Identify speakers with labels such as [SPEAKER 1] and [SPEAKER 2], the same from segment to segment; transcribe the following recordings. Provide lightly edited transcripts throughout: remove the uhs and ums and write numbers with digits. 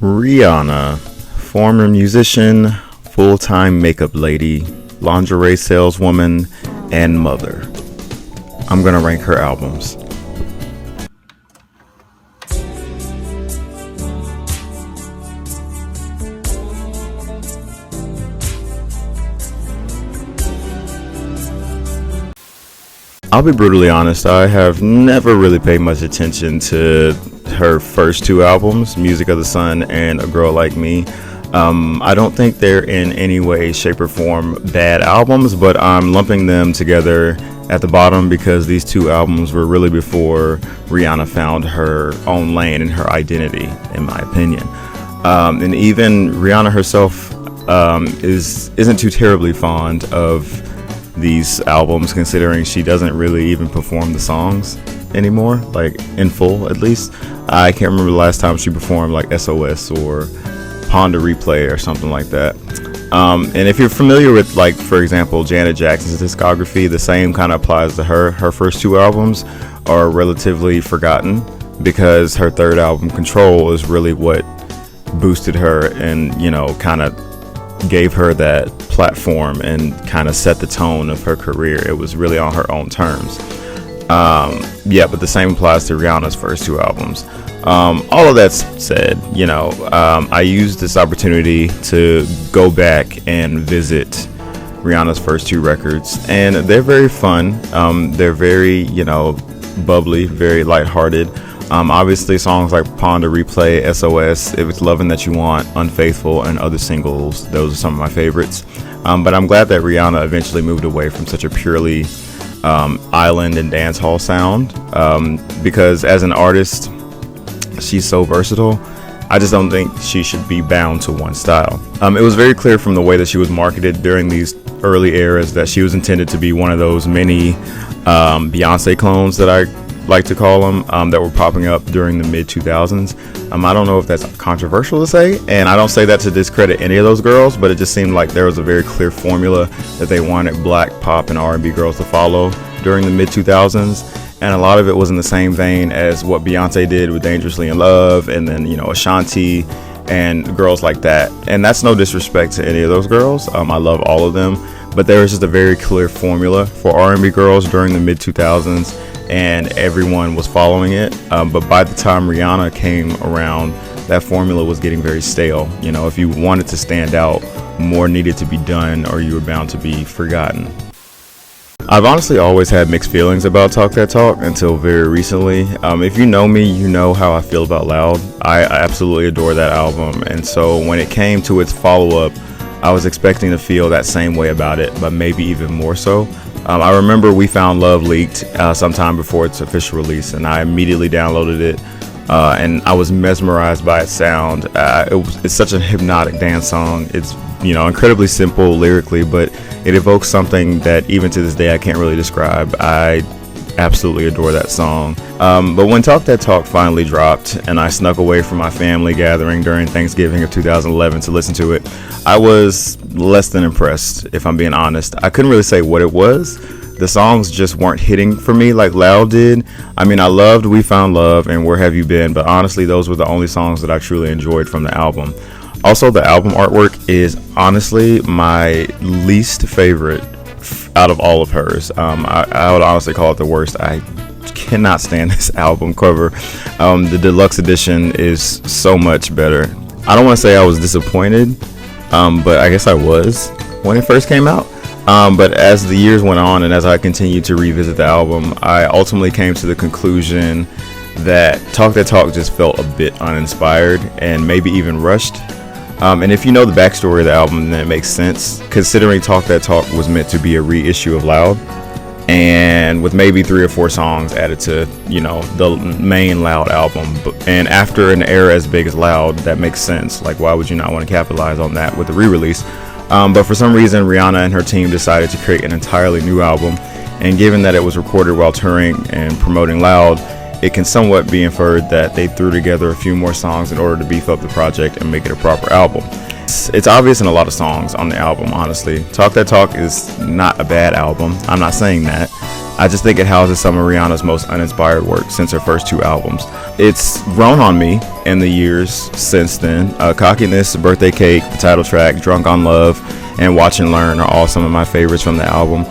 [SPEAKER 1] Rihanna, former musician, full-time makeup lady, lingerie saleswoman, and mother. I'm gonna rank her albums. I'll be brutally honest, I have never really paid much attention to her first two albums, Music of the Sun and A Girl Like Me. I don't think they're in any way, shape, or form bad albums, but I'm lumping them together at the bottom because these two albums were really before Rihanna found her own lane and her identity, in my opinion. And even Rihanna herself isn't too terribly fond of these albums, considering she doesn't really even perform the songs anymore, like in full at least. I can't remember the last time she performed like SOS or Ponder Replay or something like that. And if you're familiar with, like, for example, Janet Jackson's discography, the same kind of applies to her. Her first two albums are relatively forgotten because her third album, Control, is really what boosted her and, kind of gave her that platform and kind of set the tone of her career. It was really on her own terms. But the same applies to Rihanna's first two albums. All of that said, I used this opportunity to go back and visit Rihanna's first two records, and they're very fun. They're very, bubbly, very lighthearted. Obviously, songs like Ponder Replay, SOS, It Was Lovin' That You Want, Unfaithful, and other singles, those are some of my favorites. But I'm glad that Rihanna eventually moved away from such a purely island and dance hall sound, because as an artist, she's so versatile. I just don't think she should be bound to one style. It was very clear from the way that she was marketed during these early eras that she was intended to be one of those mini Beyonce clones that I like to call them, that were popping up during the mid 2000s. I don't know if that's controversial to say, and I don't say that to discredit any of those girls, but it just seemed like there was a very clear formula that they wanted black pop and R&B girls to follow during the mid 2000s, and a lot of it was in the same vein as what Beyonce did with Dangerously in Love, and then Ashanti and girls like that. And that's no disrespect to any of those girls. I love all of them, but there was just a very clear formula for R&B girls during the mid 2000s, and everyone was following it. But by the time Rihanna came around, that formula was getting very stale. If you wanted to stand out, more needed to be done, or you were bound to be forgotten. I've honestly always had mixed feelings about Talk That Talk until very recently. If you know me, you know how I feel about Loud. I absolutely adore that album, and so when it came to its follow-up, I was expecting to feel that same way about it, but maybe even more so. I remember We Found Love leaked sometime before its official release, and I immediately downloaded it, and I was mesmerized by its sound. It's such a hypnotic dance song. It's incredibly simple lyrically, but it evokes something that even to this day I can't really describe. I absolutely adore that song. But when Talk That Talk finally dropped and I snuck away from my family gathering during Thanksgiving of 2011 to listen to it, I was less than impressed, if I'm being honest. I couldn't really say what it was. The songs just weren't hitting for me like Loud did. I loved We Found Love and Where Have You Been, but honestly, those were the only songs that I truly enjoyed from the album. Also, the album artwork is honestly my least favorite out of all of hers. I would honestly call it the worst. I cannot stand this album cover. The deluxe edition is so much better. I don't want to say I was disappointed, but I guess I was when it first came out. But as the years went on and as I continued to revisit the album, I ultimately came to the conclusion that Talk That Talk just felt a bit uninspired and maybe even rushed. And if you know the backstory of the album, then it makes sense, considering Talk That Talk was meant to be a reissue of Loud, and with maybe 3 or 4 songs added to, the main Loud album. And after an era as big as Loud, that makes sense. Like, why would you not want to capitalize on that with a re-release? But for some reason, Rihanna and her team decided to create an entirely new album, and given that it was recorded while touring and promoting Loud, it can somewhat be inferred that they threw together a few more songs in order to beef up the project and make it a proper album. It's obvious in a lot of songs on the album, honestly. Talk That Talk is not a bad album. I'm not saying that. I just think it houses some of Rihanna's most uninspired work since her first 2 albums. It's grown on me in the years since then. Cockiness, Birthday Cake, the title track, Drunk on Love, and Watch and Learn are all some of my favorites from the album.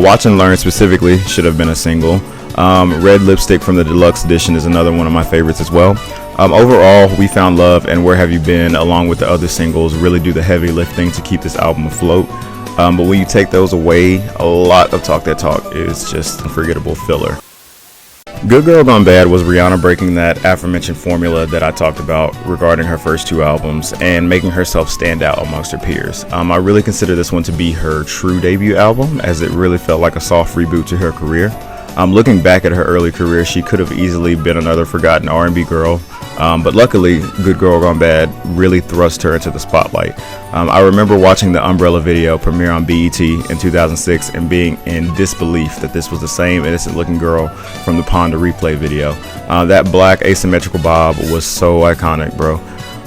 [SPEAKER 1] Watch and Learn specifically should have been a single. Red Lipstick from the deluxe edition is another one of my favorites as well. Overall, We Found Love and Where Have You Been, along with the other singles, really do the heavy lifting to keep this album afloat. But when you take those away, a lot of Talk That Talk is just unforgettable filler. Good Girl Gone Bad was Rihanna breaking that aforementioned formula that I talked about regarding her first 2 albums and making herself stand out amongst her peers. I really consider this one to be her true debut album, as it really felt like a soft reboot to her career. Looking back at her early career, she could have easily been another forgotten R&B girl, but luckily, Good Girl Gone Bad really thrust her into the spotlight. I remember watching the Umbrella video premiere on BET in 2006 and being in disbelief that this was the same innocent-looking girl from the Pond to Replay video. That black asymmetrical bob was so iconic, bro.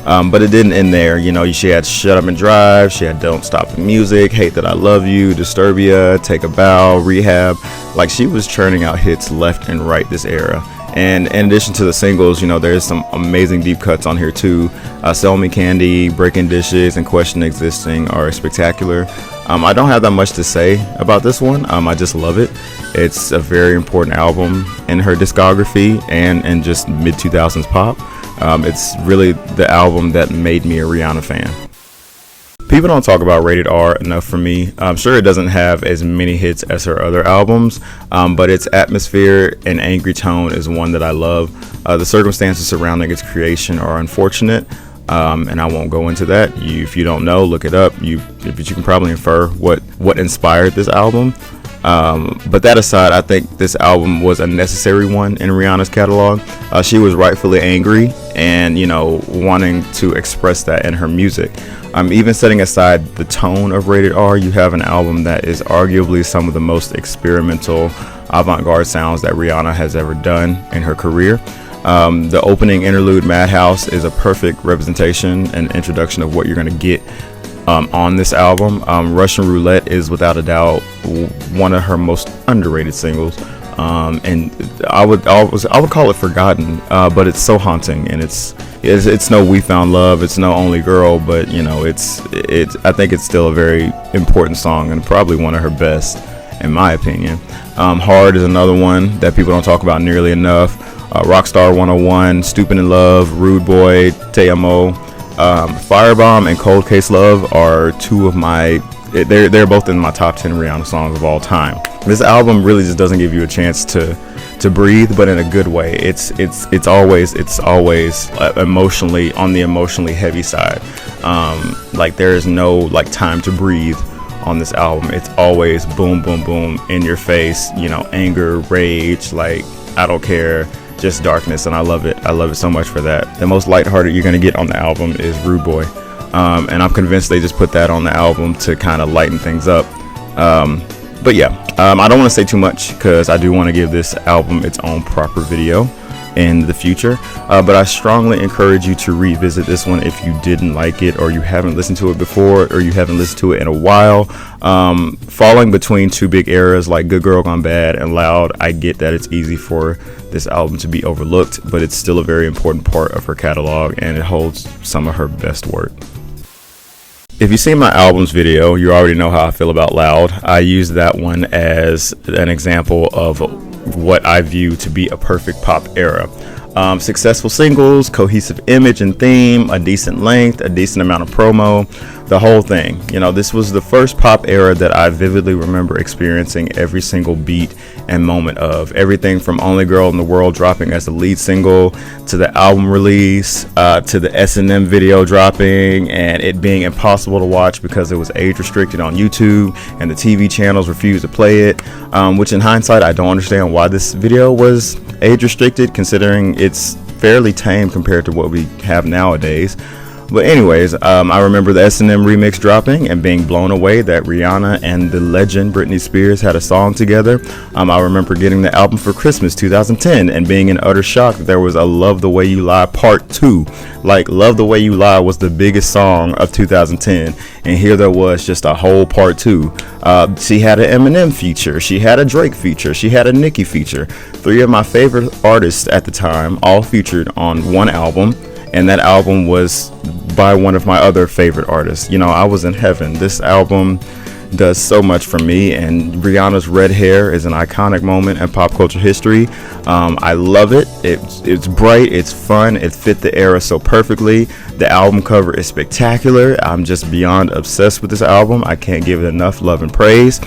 [SPEAKER 1] But it didn't end there. You know, she had Shut Up and Drive, she had Don't Stop the Music, Hate That I Love You, Disturbia, Take a Bow, Rehab. Like, she was churning out hits left and right this era. And in addition to the singles, you know, there's some amazing deep cuts on here too. Sell Me Candy, Breaking Dishes, and Question Existing are spectacular. I don't have that much to say about this one. I just love it. It's a very important album in her discography and in just mid-2000s pop. It's really the album that made me a Rihanna fan. People don't talk about Rated R enough for me. I'm sure it doesn't have as many hits as her other albums, but its atmosphere and angry tone is one that I love. The circumstances surrounding its creation are unfortunate, and I won't go into that. If you don't know, look it up. But you can probably infer what inspired this album. But that aside, I think this album was a necessary one in Rihanna's catalog. She was rightfully angry and, you know, wanting to express that in her music. Even setting aside the tone of Rated R, you have an album that is arguably some of the most experimental avant-garde sounds that Rihanna has ever done in her career. The opening interlude, Madhouse, is a perfect representation and introduction of what you're going to get on this album. Russian Roulette is without a doubt one of her most underrated singles, and I would call it forgotten, but it's so haunting, and it's no We Found Love, it's no Only Girl, but you know, I think it's still a very important song and probably one of her best in my opinion. Hard is another one that people don't talk about nearly enough. Rockstar 101, Stupid in Love, Rude Boy, Te Amo. Firebomb and Cold Case Love are two of they're both in my top 10 Rihanna songs of all time. This album really just doesn't give you a chance to breathe, but in a good way. It's always emotionally on the emotionally heavy side. Like there is no like time to breathe on this album. It's always boom boom boom in your face, you know, anger, rage, like I don't care, just darkness, and I love it so much for that. The most lighthearted you're gonna get on the album is Rude Boy, and I'm convinced they just put that on the album to kind of lighten things up. But yeah, I don't want to say too much because I do want to give this album its own proper video in the future, but I strongly encourage you to revisit this one if you didn't like it, or you haven't listened to it before, or you haven't listened to it in a while. Falling between two big eras like Good Girl Gone Bad and Loud, I get that it's easy for this album to be overlooked, but it's still a very important part of her catalog, and it holds some of her best work. If you've seen my albums video, you already know how I feel about Loud. I use that one as an example of what I view to be a perfect pop era. Successful singles, cohesive image and theme, a decent length, a decent amount of promo, the whole thing. You know, this was the first pop era that I vividly remember experiencing every single beat and moment of. Everything from Only Girl in the World dropping as the lead single, to the album release, to the S&M video dropping and it being impossible to watch because it was age restricted on YouTube and the TV channels refused to play it, which in hindsight I don't understand why this video was age restricted, considering it's fairly tame compared to what we have nowadays. But anyways, I remember the S&M remix dropping and being blown away that Rihanna and the legend Britney Spears had a song together. I remember getting the album for Christmas 2010 and being in utter shock that there was a Love the Way You Lie Part 2. Like, Love the Way You Lie was the biggest song of 2010, and here there was just a whole Part 2. She had an Eminem feature, she had a Drake feature, she had a Nicki feature. 3 of my favorite artists at the time all featured on one album, and that album was by one of my other favorite artists. You know, I was in heaven. This album does so much for me, and Rihanna's red hair is an iconic moment in pop culture history. I love it. It's bright, it's fun, it fit the era so perfectly. The album cover is spectacular. I'm just beyond obsessed with this album. I can't give it enough love and praise.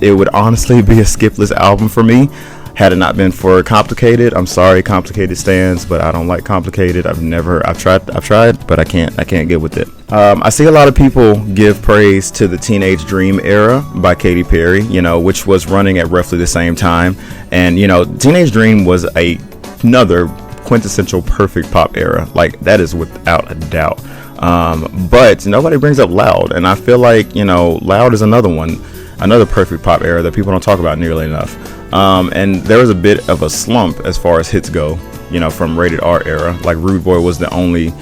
[SPEAKER 1] It would honestly be a skipless album for me had it not been for Complicated. I'm sorry, Complicated stands, but I don't like Complicated. I've tried, but I can't get with it. I see a lot of people give praise to the Teenage Dream era by Katy Perry, you know, which was running at roughly the same time. And, you know, Teenage Dream was another quintessential perfect pop era. Like, that is without a doubt. But nobody brings up Loud, and I feel like, you know, Loud is another perfect pop era that people don't talk about nearly enough. And there was a bit of a slump as far as hits go, you know, from Rated R era. Like, Rude Boy was the only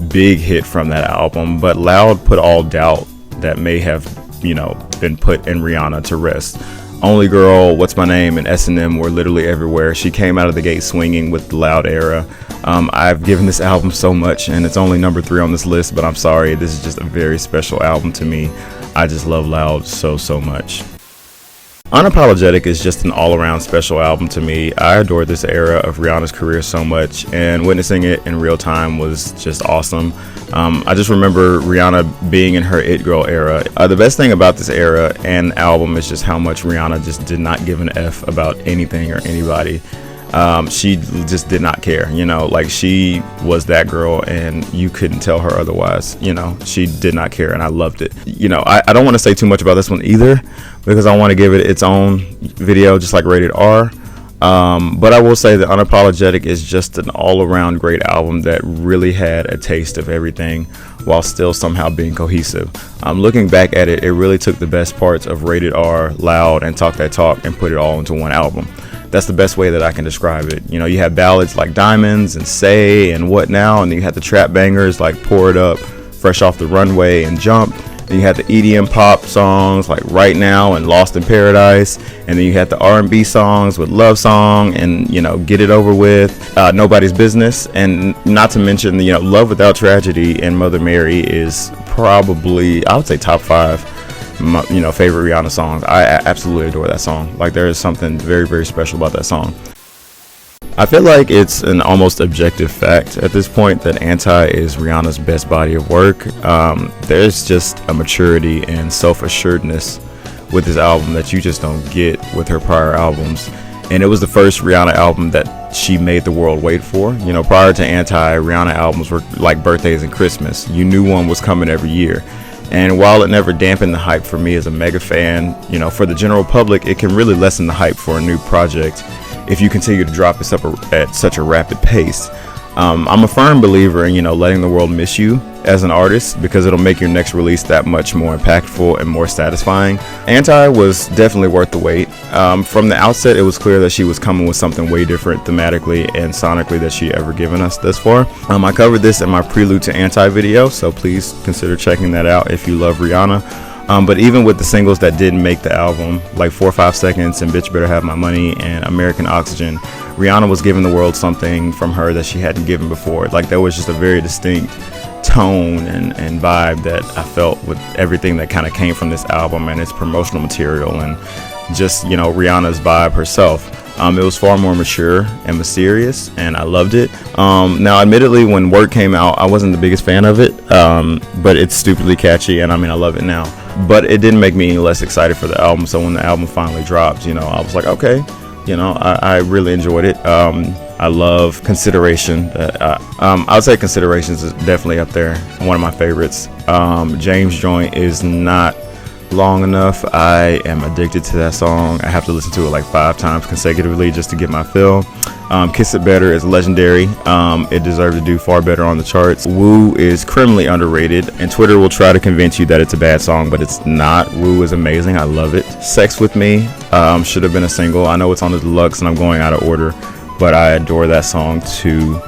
[SPEAKER 1] big hit from that album, but Loud put all doubt that may have, you know, been put in Rihanna to rest. Only Girl, What's My Name, and S&M were literally everywhere. She came out of the gate swinging with the Loud era. I've given this album so much, and it's only number 3 on this list, but I'm sorry, this is just a very special album to me. I just love Loud so much. Unapologetic is just an all-around special album to me. I adore this era of Rihanna's career so much, and witnessing it in real time was just awesome. I just remember Rihanna being in her It Girl era. The best thing about this era and album is just how much Rihanna just did not give an F about anything or anybody. She just did not care, you know, like, she was that girl and you couldn't tell her otherwise. You know, she did not care, and I loved it. You know, I don't want to say too much about this one either, because I want to give it its own video, just like Rated R. But I will say that Unapologetic is just an all-around great album that really had a taste of everything while still somehow being cohesive. Looking back at it, it really took the best parts of Rated R, Loud, and Talk That Talk and put it all into one album. That's the best way that I can describe it. You know, you have ballads like Diamonds and Say and What Now, and then you had the trap bangers like Pour It Up, Fresh Off the Runway, and Jump. Then you had the EDM pop songs like Right Now and Lost in Paradise, and then you had the R&B songs with Love Song and, you know, Get It Over With, Nobody's Business, and not to mention, you know, Love Without Tragedy and Mother Mary is probably, I would say, top 5 favorite Rihanna songs. I absolutely adore that song. Like, there is something very special about that song. I feel like it's an almost objective fact at this point that Anti is Rihanna's best body of work. There's just a maturity and self-assuredness with this album that you just don't get with her prior albums. And it was the first Rihanna album that she made the world wait for. You know, prior to Anti, Rihanna albums were like birthdays and Christmas. You knew one was coming every year. And while it never dampened the hype for me as a mega fan, you know, for the general public, it can really lessen the hype for a new project if you continue to drop this up at such a rapid pace. I'm a firm believer in, you know, letting the world miss you as an artist, because it'll make your next release that much more impactful and more satisfying. Anti was definitely worth the wait. From the outset, it was clear that she was coming with something way different thematically and sonically that she ever given us thus far. I covered this in my Prelude to Anti video, so please consider checking that out if you love Rihanna. But even with the singles that didn't make the album, like 4 or 5 Seconds and Bitch Better Have My Money and American Oxygen, Rihanna was giving the world something from her that she hadn't given before. Like, there was just a very distinct tone and vibe that I felt with everything that kind of came from this album and its promotional material and just, you know, Rihanna's vibe herself. It was far more mature and mysterious, and I loved it. Now, admittedly, when Work came out, I wasn't the biggest fan of it, but it's stupidly catchy, and I mean, I love it now. But it didn't make me any less excited for the album, so when the album finally dropped, you know, I was like, okay, you know, I really enjoyed it. I love Consideration. I would say Considerations is definitely up there, one of my favorites. James Joint is not long enough. I am addicted to that song. I have to listen to it like 5 times consecutively just to get my fill. Kiss It Better is legendary. It deserved to do far better on the charts. Woo is criminally underrated, and Twitter will try to convince you that it's a bad song, but it's not. Woo is amazing. I love it. Sex With Me should have been a single. I know it's on the deluxe and I'm going out of order, but I adore that song too.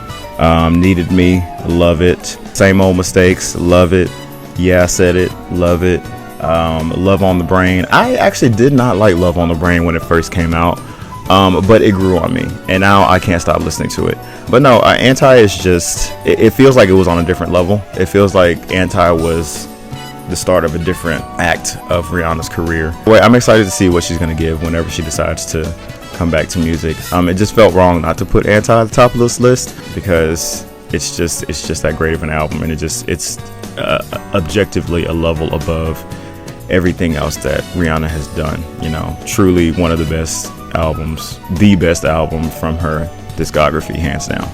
[SPEAKER 1] Needed Me, love it. Same Old Mistakes, love it. Yeah, I Said It, love it. Love on the Brain. I actually did not like Love on the Brain when it first came out. But it grew on me, and now I can't stop listening to it. But no, Anti is just, it feels like it was on a different level. It feels like Anti was the start of a different act of Rihanna's career. Wait, I'm excited to see what she's going to give whenever she decides to come back to music. It just felt wrong not to put Anti at the top of this list, because it's just that great of an album, and it's objectively a level above everything else that Rihanna has done. You know, truly one of the best albums, the best album from her discography, hands down.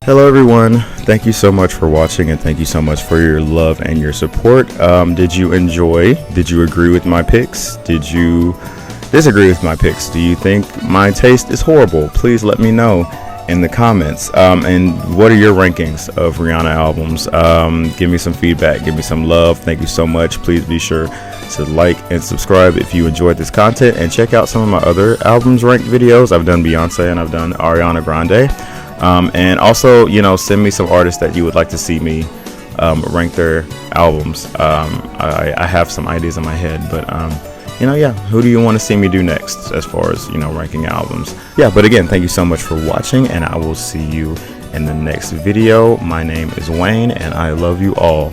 [SPEAKER 1] Hello everyone, thank you so much for watching, and thank you so much for your love and your support. Did you enjoy? Did you agree with my picks? Did you disagree with my picks? Do you think my taste is horrible? Please let me know in the comments. And what are your rankings of Rihanna albums? Give me some feedback, give me some love. Thank you so much. Please be sure to like and subscribe if you enjoyed this content, and check out some of my other albums ranked videos. I've done Beyonce and I've done Ariana Grande. And also, you know, send me some artists that you would like to see me rank their albums. I have some ideas in my head, but you know, yeah, who do you want to see me do next as far as, you know, ranking albums? Yeah, but again, thank you so much for watching, and I will see you in the next video. My name is Wayne, and I love you all.